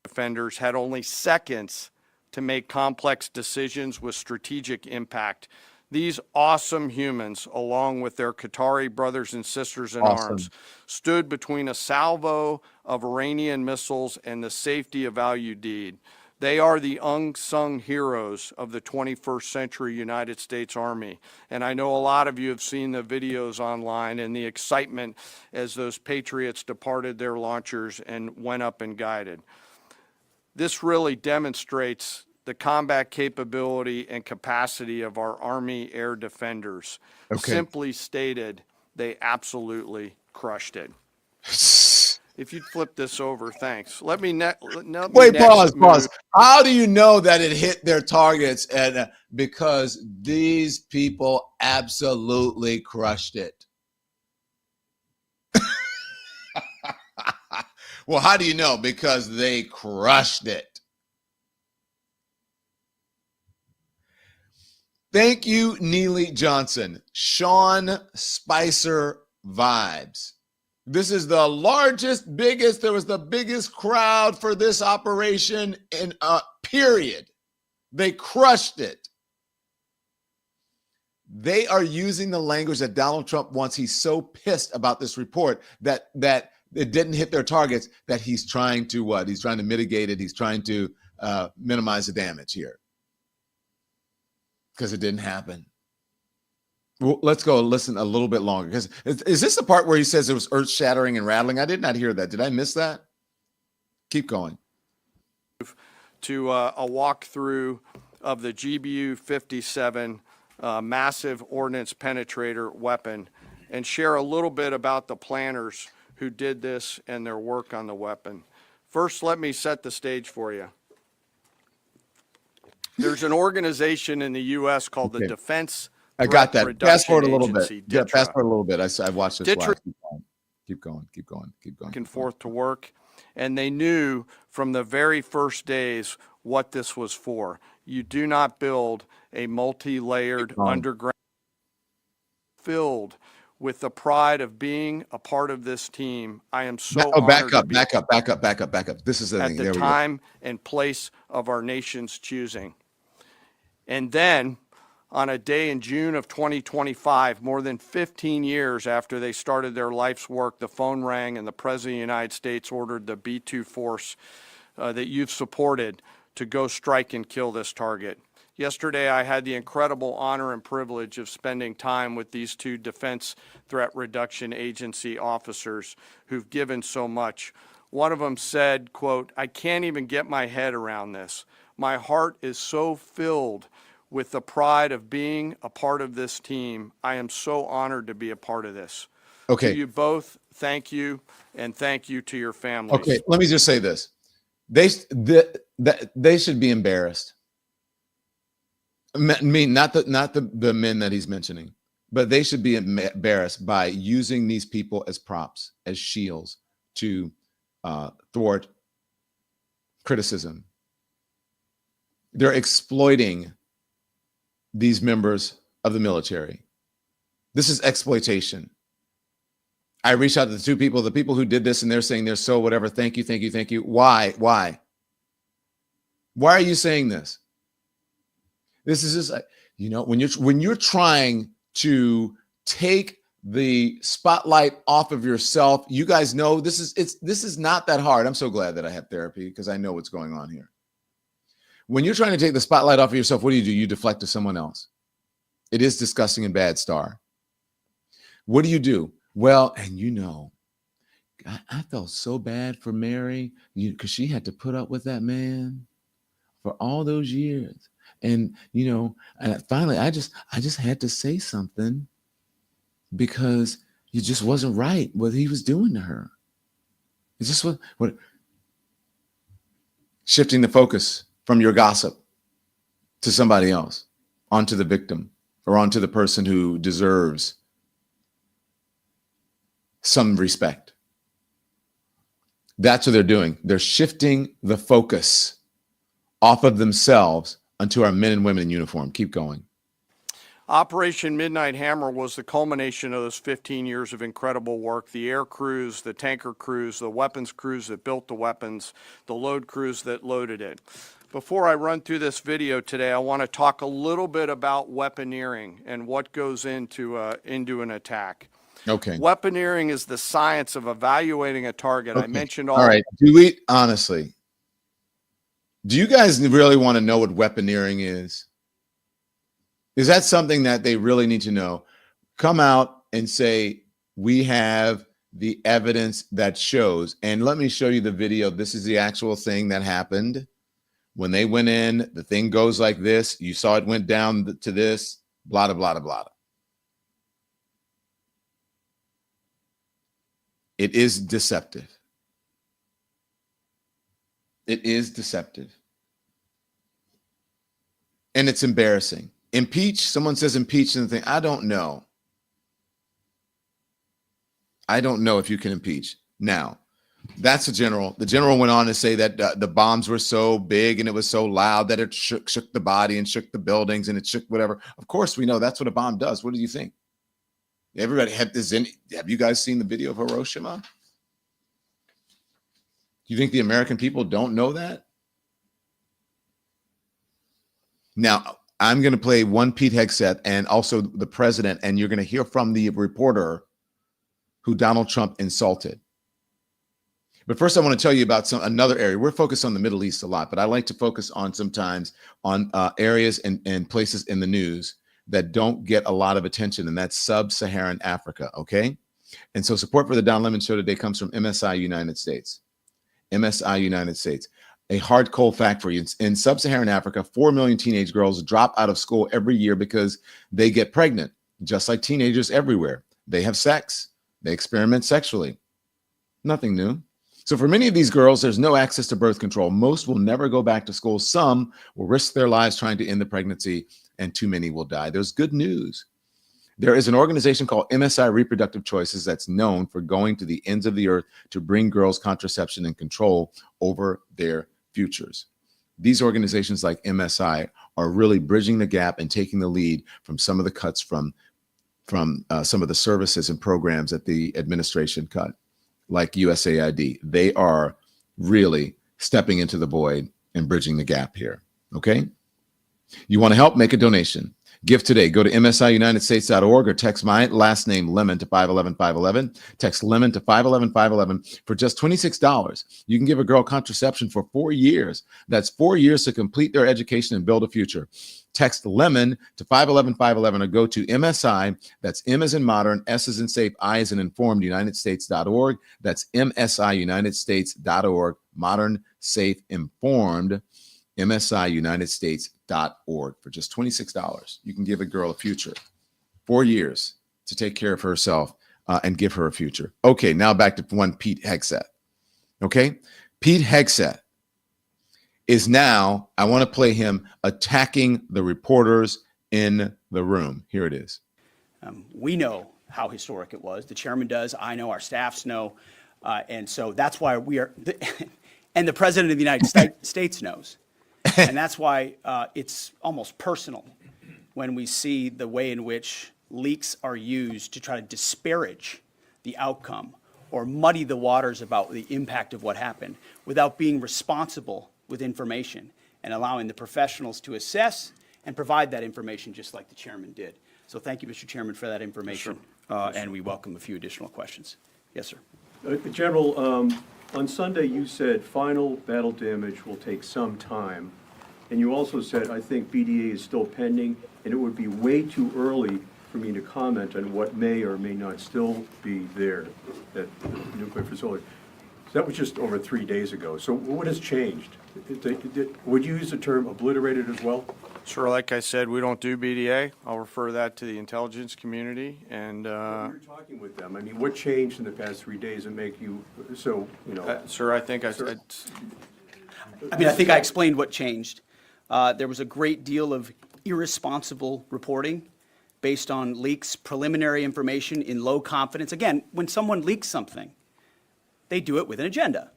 Defenders had only seconds to make complex decisions with strategic impact. These awesome humans, along with their Qatari brothers and sisters in arms, stood between a salvo of Iranian missiles and the safety of Al Udeid. They are the unsung heroes of the 21st century United States Army. And I know a lot of you have seen the videos online and the excitement as those Patriots departed their launchers and went up and guided. This really demonstrates the combat capability and capacity of our Army air defenders. Okay. Simply stated, they absolutely crushed it. If you'd flip this over, thanks. Let me wait, pause. How do you know that it hit their targets? And because these people absolutely crushed it. Well, how do you know? Because they crushed it. Thank you, Neely Johnson. Sean Spicer vibes. This is the largest, biggest, there was the biggest crowd for this operation in a period. They crushed it. They are using the language that Donald Trump wants. He's so pissed about this report that it didn't hit their targets that he's trying to what? He's trying to mitigate it. He's trying to minimize the damage here because it didn't happen. Well, let's go listen a little bit longer because is this the part where he says it was earth shattering and rattling? I did not hear that. Did I miss that? Keep going. To a walkthrough of the GBU-57 massive ordnance penetrator weapon and share a little bit about the planners who did this and their work on the weapon. First, let me set the stage for you. There's an organization in the U.S. called the Defense I got that. Fast forward a little Agency, bit. Yeah, fast forward a little bit. I watched this DTRA. live. Keep going. Back and forth to work. And they knew from the very first days what this was for. You do not build a multi-layered underground filled with the pride of being a part of this team. I am so honored back up. This is the thing. At the time and place of our nation's choosing. And then on a day in June of 2025, more than 15 years after they started their life's work, the phone rang and the President of the United States ordered the B-2 force that you've supported to go strike and kill this target. Yesterday, I had the incredible honor and privilege of spending time with these two Defense Threat Reduction Agency officers who've given so much. One of them said, quote, "I can't even get my head around this. My heart is so filled with the pride of being a part of this team. I am so honored to be a part of this." Okay. To you both, thank you, and thank you to your families. Okay, let me just say this. They should be embarrassed. I mean, not the men that he's mentioning, but they should be embarrassed by using these people as props, as shields to thwart criticism. They're exploiting these members of the military. This is exploitation. I reached out to the people who did this, and they're saying they're so whatever. Thank you. Why? Why are you saying this? This is just like, when you're trying to take the spotlight off of yourself, you guys know this is not that hard. I'm so glad that I have therapy because I know what's going on here. When you're trying to take the spotlight off of yourself, what do? You deflect to someone else. It is disgusting and bad, Star. What do? Well, and I felt so bad for Mary because she had to put up with that man for all those years. And, and finally, I just had to say something because it just wasn't right what he was doing to her. It's just what shifting the focus from your gossip to somebody else, onto the victim or onto the person who deserves some respect. That's what they're doing. They're shifting the focus off of themselves unto our men and women in uniform. Keep going. Operation Midnight Hammer was the culmination of those 15 years of incredible work. The air crews, the tanker crews, the weapons crews that built the weapons, the load crews that loaded it. Before I run through this video today, I want to talk a little bit about weaponeering and what goes into an attack. Okay. Weaponeering is the science of evaluating a target. Okay. I mentioned all right. Do we, honestly, do you guys really want to know what weaponeering is? Is that something that they really need to know? Come out and say, we have the evidence that shows, and let me show you the video. This is the actual thing that happened. When they went in, the thing goes like this. You saw it went down to this, blah, blah, blah, blah. It is deceptive. It is deceptive. And it's embarrassing. Impeach, someone says impeach and thing. I don't know. I don't know if you can impeach. Now, that's the general. The general went on to say that the bombs were so big and it was so loud that it shook the body and shook the buildings and it shook whatever. Of course, we know that's what a bomb does. What do you think? Everybody had this in. Have you guys seen the video of Hiroshima? Do you think the American people don't know that? Now, I'm going to play one Pete Hegseth and also the president, and you're going to hear from the reporter who Donald Trump insulted. But first, I want to tell you about another area. We're focused on the Middle East a lot, but I like to focus on sometimes on areas and places in the news that don't get a lot of attention, and that's sub-Saharan Africa, okay? And so support for the Don Lemon Show today comes from MSI United States. MSI United States. A hard cold fact for you. In sub-Saharan Africa, 4 million teenage girls drop out of school every year because they get pregnant, just like teenagers everywhere. They have sex. They experiment sexually. Nothing new. So for many of these girls, there's no access to birth control. Most will never go back to school. Some will risk their lives trying to end the pregnancy, and too many will die. There's good news. There is an organization called MSI Reproductive Choices that's known for going to the ends of the earth to bring girls contraception and control over their futures. These organizations like MSI are really bridging the gap and taking the lead from some of the cuts from some of the services and programs that the administration cut, like USAID. They are really stepping into the void and bridging the gap here. Okay? You want to help? Make a donation. Give today. Go to msiunitedstates.org or text my last name, Lemon, to 511-511. Text Lemon to 511-511 for just $26. You can give a girl contraception for 4 years. That's 4 years to complete their education and build a future. Text Lemon to 511-511 or go to MSI. That's M as in modern, S as in safe, I as in informed, UnitedStates.org. That's MSIUnitedStates.org. Modern, safe, informed. MSIUnitedStates.org for just $26. You can give a girl a future, 4 years to take care of herself and give her a future. Okay, now back to one Pete Hegseth. Okay, Pete Hegseth is now, I want to play him attacking the reporters in the room. Here it is. We know how historic it was. The chairman does. I know. Our staffs know. And so that's why we are, and the president of the United States knows. And that's why it's almost personal when we see the way in which leaks are used to try to disparage the outcome or muddy the waters about the impact of what happened without being responsible with information and allowing the professionals to assess and provide that information just like the chairman did. So thank you, Mr. Chairman, for that information. And we welcome a few additional questions. Yes, sir. General, on Sunday you said final battle damage will take some time. And you also said, I think BDA is still pending, and it would be way too early for me to comment on what may or may not still be there at the nuclear facility. So that was just over 3 days ago. So what has changed? Would you use the term obliterated as well? Sure, like I said, we don't do BDA. I'll refer that to the intelligence community. And You're talking with them. I mean, what changed in the past 3 days that make you so, you know? sir, I think I said. I mean, I think I explained what changed. There was a great deal of irresponsible reporting based on leaks, preliminary information in low confidence. Again, when someone leaks something, they do it with an agenda.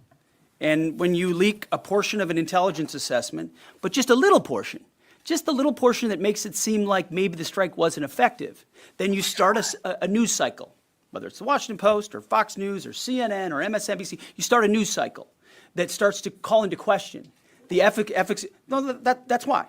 And when you leak a portion of an intelligence assessment, but just a little portion, just the little portion that makes it seem like maybe the strike wasn't effective, then you start a news cycle, whether it's the Washington Post or Fox News or CNN or MSNBC. You start a news cycle that starts to call into question the efficacy. No, that's why.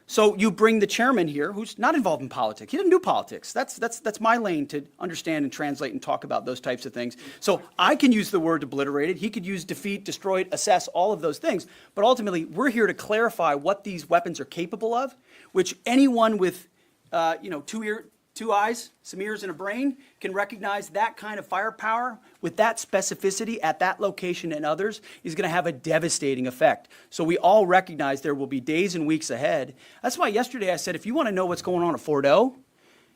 So you bring the chairman here, who's not involved in politics. He doesn't do politics. That's my lane to understand and translate and talk about those types of things. So I can use the word obliterated. He could use defeat, destroyed, assess, all of those things. But ultimately, we're here to clarify what these weapons are capable of, which anyone with, two eyes, some ears, and a brain can recognize that kind of firepower with that specificity at that location and others is going to have a devastating effect. So we all recognize there will be days and weeks ahead. That's why yesterday I said, if you want to know what's going on at Fordo,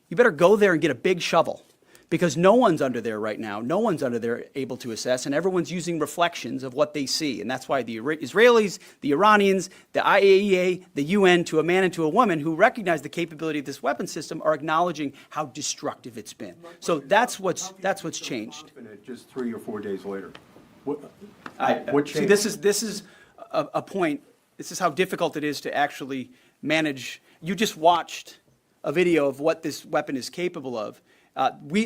you better go there and get a big shovel, because no one's under there right now. No one's under there able to assess, and everyone's using reflections of what they see. And that's why the Israelis, the Iranians, the IAEA, the UN, to a man and to a woman who recognize the capability of this weapon system, are acknowledging how destructive it's been. So that's what's changed. Just 3 or 4 days later. What See, changed? this is a point. This is how difficult it is to actually manage. You just watched a video of what this weapon is capable of.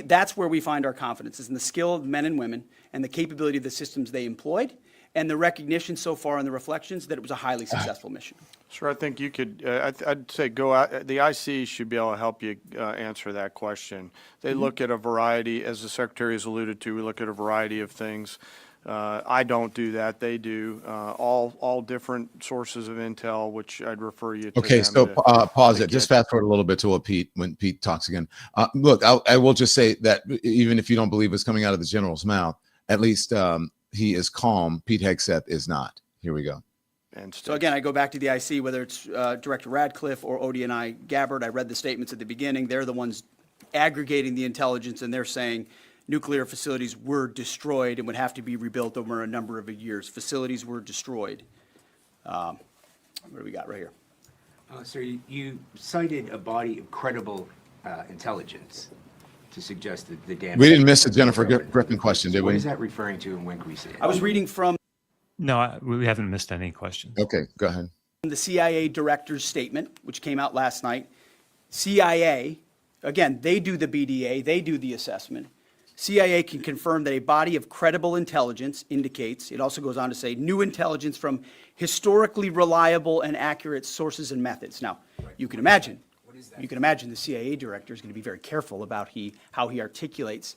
That's where we find our confidence, is in the skill of men and women and the capability of the systems they employed, and the recognition so far in the reflections that it was a highly successful mission. Sir, I think you could, I'd say go out, the IC should be able to help you answer that question. They look at a variety, as the Secretary has alluded to, we look at a variety of things. I don't do that. They do. All different sources of intel, which I'd refer you to. Okay, them so to pause it. get- Just fast forward a little bit to when Pete talks again. Look, I will just say that even if you don't believe what's coming out of the general's mouth, at least he is calm. Pete Hegseth is not. Here we go. And So again, I go back to the IC, whether it's Director Radcliffe or ODNI Gabbard. I read the statements at the beginning. They're the ones aggregating the intelligence, and they're saying nuclear facilities were destroyed and would have to be rebuilt over a number of years. Facilities were destroyed. What do we got right here? Sir, you cited a body of credible intelligence to suggest that the damage. We didn't miss the Jennifer Griffin question, did What we? is that referring to, and when can we see it? I was reading from No, we haven't missed any questions. Okay, go ahead. the CIA director's statement, which came out last night. CIA, again, they do the BDA, they do the assessment. CIA can confirm that a body of credible intelligence indicates, it also goes on to say, new intelligence from historically reliable and accurate sources and methods. Now, you can imagine the CIA director is going to be very careful about how he articulates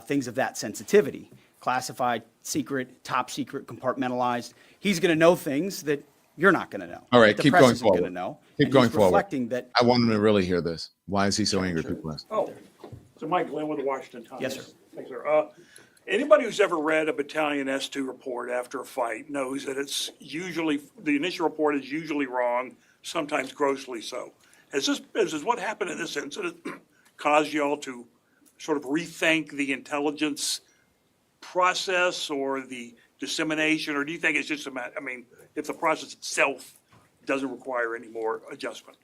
things of that sensitivity. Classified, secret, top secret, compartmentalized. He's going to know things that you're not going to know. All right, the keep press going isn't forward. Going to know. Keep And going he's forward. reflecting that. I want him to really hear this. Why is he so angry? People ask. Oh, so Mike Glenn with the Washington Times. Yes, sir. Thanks, sir. Anybody who's ever read a Battalion S2 report after a fight knows that it's usually, the initial report is usually wrong, sometimes grossly so. Has what happened in this incident caused you all to sort of rethink the intelligence process or the dissemination, or do you think it's just a matter, if the process itself doesn't require any more adjustment?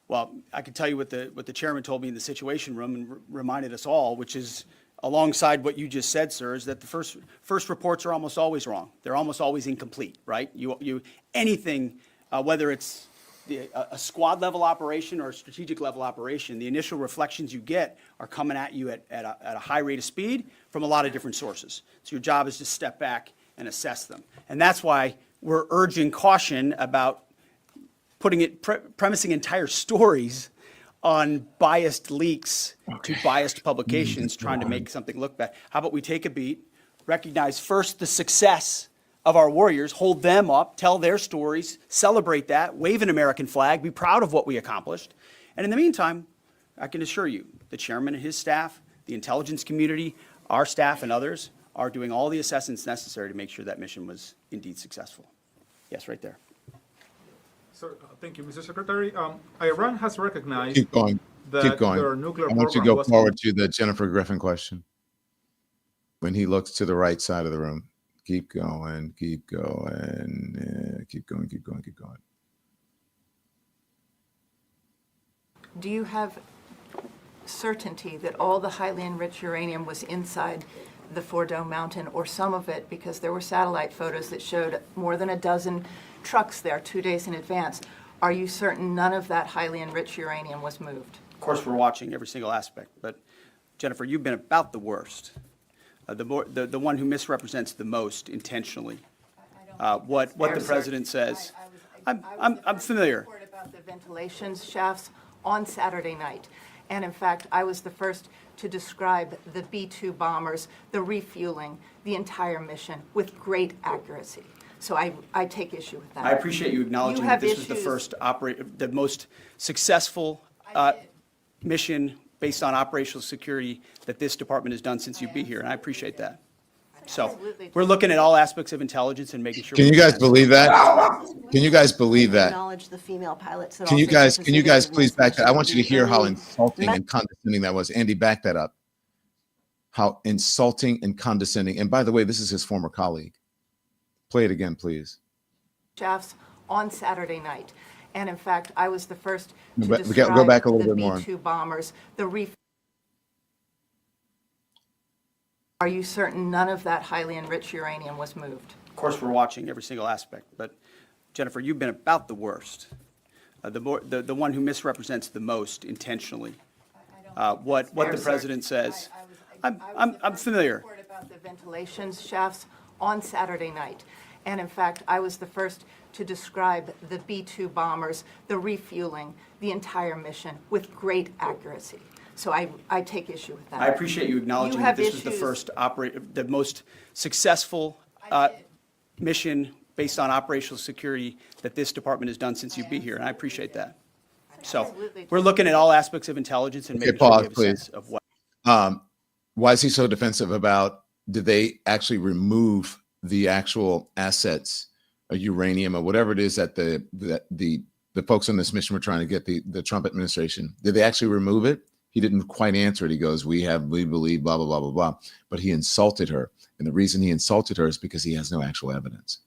Well, I can tell you what the chairman told me in the Situation Room and reminded us all, which is alongside what you just said, sir, is that the first reports are almost always wrong. They're almost always incomplete, right? Anything, whether it's a squad level operation or a strategic level operation, the initial reflections you get are coming at you at a high rate of speed from a lot of different sources. So your job is to step back and assess them. And that's why we're urging caution about premising entire stories on biased leaks to biased publications trying to make something look bad. How about we take a beat, recognize first the success of our warriors, hold them up, tell their stories, celebrate that, wave an American flag, be proud of what we accomplished. And in the meantime, I can assure you, the chairman and his staff, the intelligence community, our staff and others are doing all the assessments necessary to make sure that mission was indeed successful. Yes, right there. Sir, thank you, Mr. Secretary. Iran has recognized Keep going. that Keep going. their nuclear I want you to program go was forward to the Jennifer Griffin question. When he looks to the right side of the room. Keep going, keep going, keep going, keep going, keep going. Do you have certainty that all the highly enriched uranium was inside the Fordo mountain, or some of it, because there were satellite photos that showed more than a dozen trucks there 2 days in advance? Are you certain none of that highly enriched uranium was moved? Of course, we're watching every single aspect, but Jennifer, you've been about the worst, the one who misrepresents the most intentionally. What the president says. I'm familiar. Report about the ventilation shafts on Saturday night. And in fact, I was the first to describe the B-2 bombers, the refueling, the entire mission with great accuracy. So I take issue with that. I appreciate you acknowledging that this was the first the most successful mission based on operational security that this department has done since you've been here, and I appreciate that. So we're looking at all aspects of intelligence and making sure. Can you guys believe that? Can you guys believe that? Acknowledge the female pilots. Can you guys please back that? I want you to hear how insulting and condescending that was. Andy, back that up. How insulting and condescending. And by the way, this is his former colleague. Play it again, please. Shafts on Saturday night. And in fact, I was the first to Go describe back a little the bit more. B-2 bombers, the Are you certain none of that highly enriched uranium was moved? Of course, we're watching every single aspect, but Jennifer, you've been about the worst, the one who misrepresents the most intentionally. What the president says. I'm familiar. Report about the ventilation shafts on Saturday night. And in fact, I was the first to describe the B-2 bombers, the refueling, the entire mission with great accuracy. So I take issue with that. I appreciate you acknowledging that this was the first the most successful mission based on operational security that this department has done since you've been here, and I appreciate that. So we're looking at all aspects of intelligence and making sure we have a sense of what. Why is he so defensive about, did they actually remove the actual assets, uranium or whatever it is that the folks on this mission were trying to get, the Trump administration? Did they actually remove it? He didn't quite answer it. He goes, we believe, blah, blah, blah, blah, blah. But he insulted her. And the reason he insulted her is because he has no actual evidence.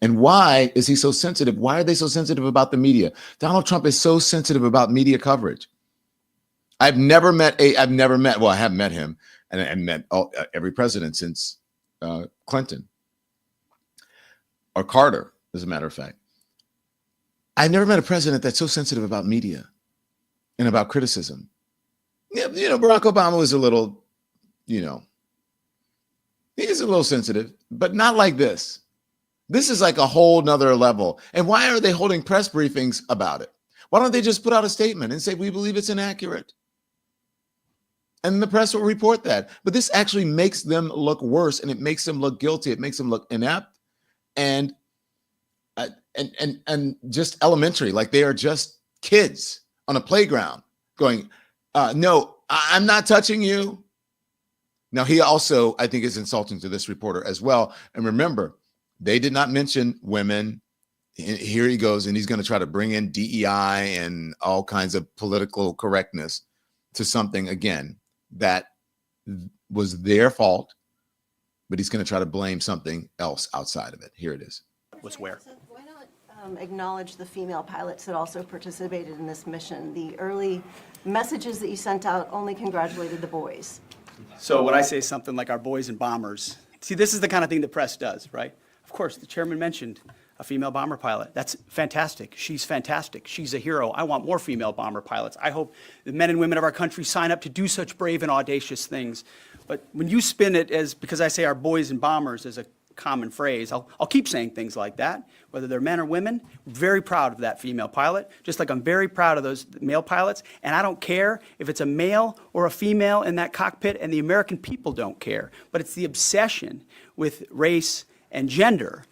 And why is he so sensitive? Why are they so sensitive about the media? Donald Trump is so sensitive about media coverage. I have met him and met every president since Clinton or Carter, as a matter of fact. I've never met a president that's so sensitive about media and about criticism. Yeah, Barack Obama was a little, he's a little sensitive, but not like this. This is like a whole nother level. And why are they holding press briefings about it? Why don't they just put out a statement and say, we believe it's inaccurate? And the press will report that. But this actually makes them look worse, and it makes them look guilty. It makes them look inept and just elementary, like they are just kids on a playground going, no, I'm not touching you. Now, he also, I think, is insulting to this reporter as well. And remember, they did not mention women. Here he goes, and he's going to try to bring in DEI and all kinds of political correctness to something, again, that was their fault, but he's going to try to blame something else outside of it. Here it is. Was where? Why not acknowledge the female pilots that also participated in this mission? The early messages that you sent out only congratulated the boys. So when I say something like our boys and bombers, see, this is the kind of thing the press does, right? Of course, the chairman mentioned a female bomber pilot. That's fantastic. She's fantastic. She's a hero. I want more female bomber pilots. I hope the men and women of our country sign up to do such brave and audacious things. But when you spin it as, because I say our boys and bombers as a common phrase, I'll keep saying things like that, whether they're men or women. I'm very proud of that female pilot, just like I'm very proud of those male pilots. And I don't care if it's a male or a female in that cockpit, and the American people don't care. But it's the obsession with race and gender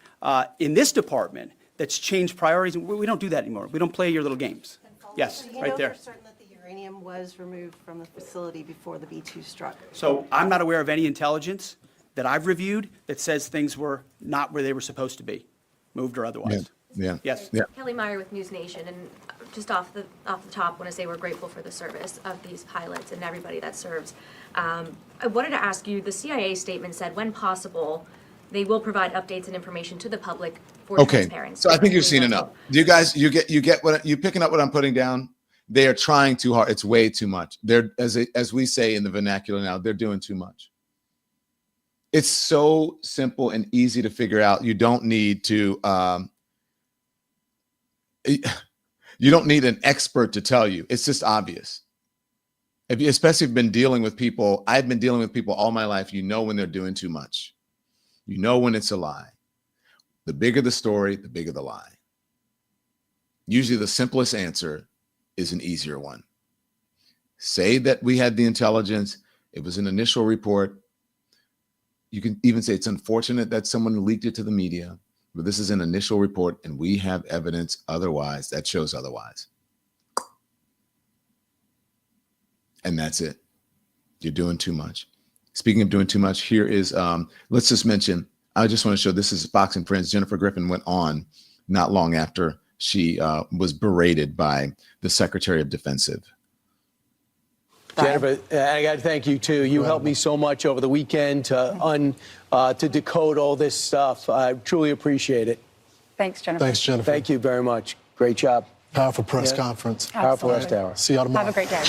in this department that's changed priorities. We don't do that anymore. We don't play your little games. Yes, right there. For certain that the uranium was removed from the facility before the B-2 struck. So I'm not aware of any intelligence that I've reviewed that says things were not where they were supposed to be, moved or otherwise. Yeah. Yes. Yeah. Kelly Meyer with News Nation, and just off the top, want to say we're grateful for the service of these pilots and everybody that serves. I wanted to ask you, the CIA statement said, when possible, they will provide updates and information to the public for transparency. So I think you've seen enough. You guys, you get what you picking up what I'm putting down? They are trying too hard. It's way too much. They're, as we say in the vernacular now, they're doing too much. It's so simple and easy to figure out. You don't need to You don't need an expert to tell you. It's just obvious. If you, especially if you've been dealing with people, I've been dealing with people all my life. You know when they're doing too much. You know when it's a lie. The bigger the story, the bigger the lie. Usually the simplest answer is an easier one. Say that we had the intelligence. It was an initial report. You can even say it's unfortunate that someone leaked it to the media, but this is an initial report and we have evidence otherwise that shows otherwise. And that's it. You're doing too much. Speaking of doing too much, here is, let's just mention, I just want to show, this is Fox and Friends. Jennifer Griffin went on not long after she was berated by the Secretary of Defense. Jennifer, I got to thank you too. You helped me so much over the weekend to decode all this stuff. I truly appreciate it. Thanks, Jennifer. Thanks, Jennifer. Thank you very much. Great job. Powerful press conference. Powerful last hour. See y'all tomorrow. Have a great day.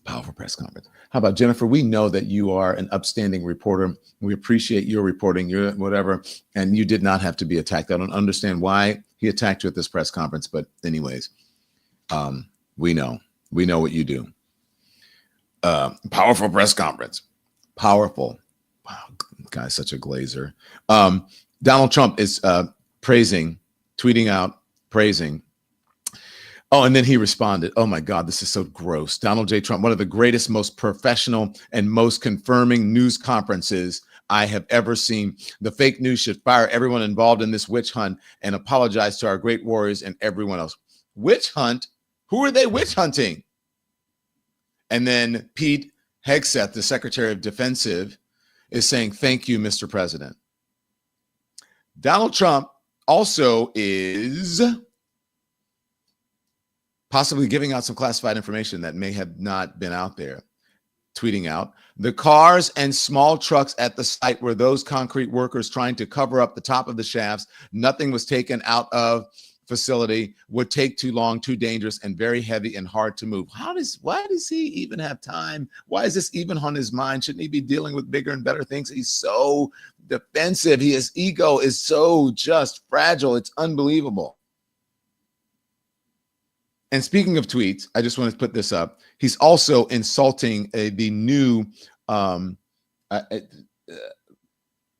Powerful press conference. How about Jennifer? We know that you are an upstanding reporter. We appreciate your reporting, your whatever, and you did not have to be attacked. I don't understand why he attacked you at this press conference, but anyways, we know what you do. Powerful press conference. Powerful. Wow, guy's such a glazer. Donald Trump is tweeting out, praising. Oh, and then he responded, oh my God, this is so gross. Donald J. Trump, one of the greatest, most professional and most confirming news conferences I have ever seen. The fake news should fire everyone involved in this witch hunt and apologize to our great warriors and everyone else. Witch hunt? Who are they witch hunting? And then Pete Hegseth, the Secretary of Defense, is saying, thank you, Mr. President. Donald Trump also is possibly giving out some classified information that may have not been out there. Tweeting out, the cars and small trucks at the site were those concrete workers trying to cover up the top of the shafts. Nothing was taken out of facility, would take too long, too dangerous, and very heavy and hard to move. Why does he even have time? Why is this even on his mind? Shouldn't he be dealing with bigger and better things? He's so defensive. His ego is so just fragile. It's unbelievable. And speaking of tweets, I just want to put this up. He's also insulting the new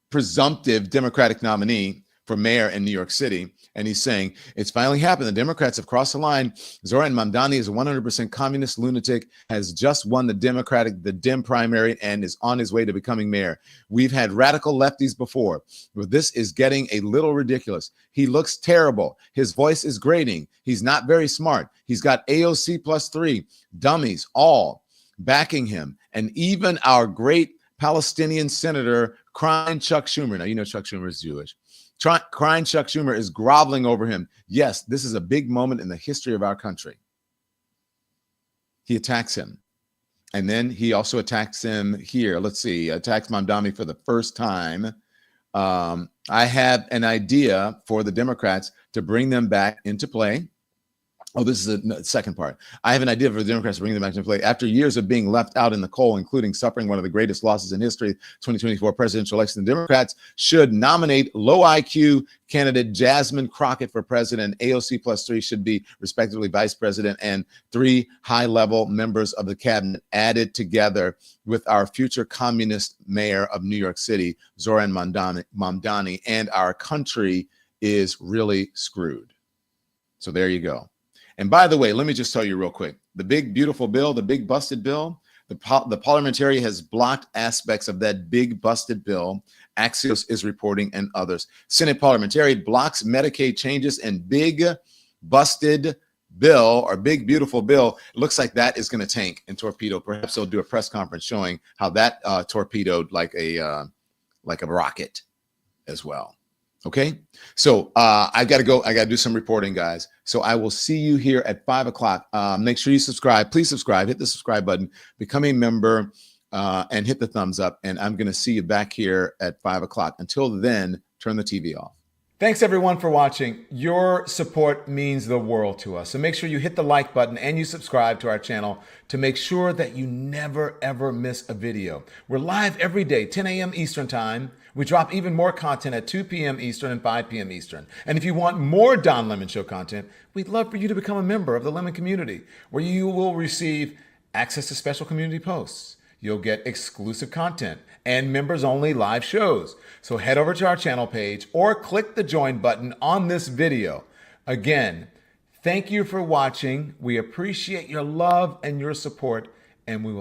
presumptive Democratic nominee for mayor in New York City. And he's saying, it's finally happened. The Democrats have crossed the line. Zoran Mamdani is a 100% communist lunatic, has just won the Dem primary and is on his way to becoming mayor. We've had radical lefties before, but this is getting a little ridiculous. He looks terrible. His voice is grating. He's not very smart. He's got AOC +3 dummies all backing him. And even our great Palestinian senator, crying Chuck Schumer. Now, you know Chuck Schumer is Jewish. Crying Chuck Schumer is groveling over him. Yes, this is a big moment in the history of our country. He attacks him. And then he also attacks him here. Let's see, attacks Mamdani for the first time. I have an idea for the Democrats to bring them back into play. Oh, this is the second part. I have an idea for the Democrats to bring them back into play. After years of being left out in the cold, including suffering one of the greatest losses in history, 2024 presidential election, the Democrats should nominate low IQ candidate Jasmine Crockett for president. AOC +3 should be respectively vice president, and 3 high-level members of the cabinet added together with our future communist mayor of New York City, Zoran Mamdani, and our country is really screwed. So there you go. And by the way, let me just tell you real quick, the big, beautiful bill, the big busted bill, the parliamentarian has blocked aspects of that big busted bill. Axios is reporting and others. Senate parliamentarian blocks Medicaid changes and big busted bill or big, beautiful bill. It looks like that is going to tank and torpedo. Perhaps they'll do a press conference showing how that torpedoed like a rocket as well. Okay, so I got to go. I got to do some reporting, guys. So I will see you here at 5 o'clock. Make sure you subscribe. Please subscribe. Hit the subscribe button. Become a member and hit the thumbs up. And I'm going to see you back here at 5 o'clock. Until then, turn the TV off. Thanks, everyone, for watching. Your support means the world to us. So make sure you hit the like button and you subscribe to our channel to make sure that you never, ever miss a video. We're live every day, 10 a.m. Eastern Time. We drop even more content at 2 p.m. Eastern and 5 p.m. Eastern. And if you want more Don Lemon Show content, we'd love for you to become a member of the Lemon community, where you will receive access to special community posts. You'll get exclusive content and members-only live shows. So head over to our channel page or click the join button on this video. Again, thank you for watching. We appreciate your love and your support, and we will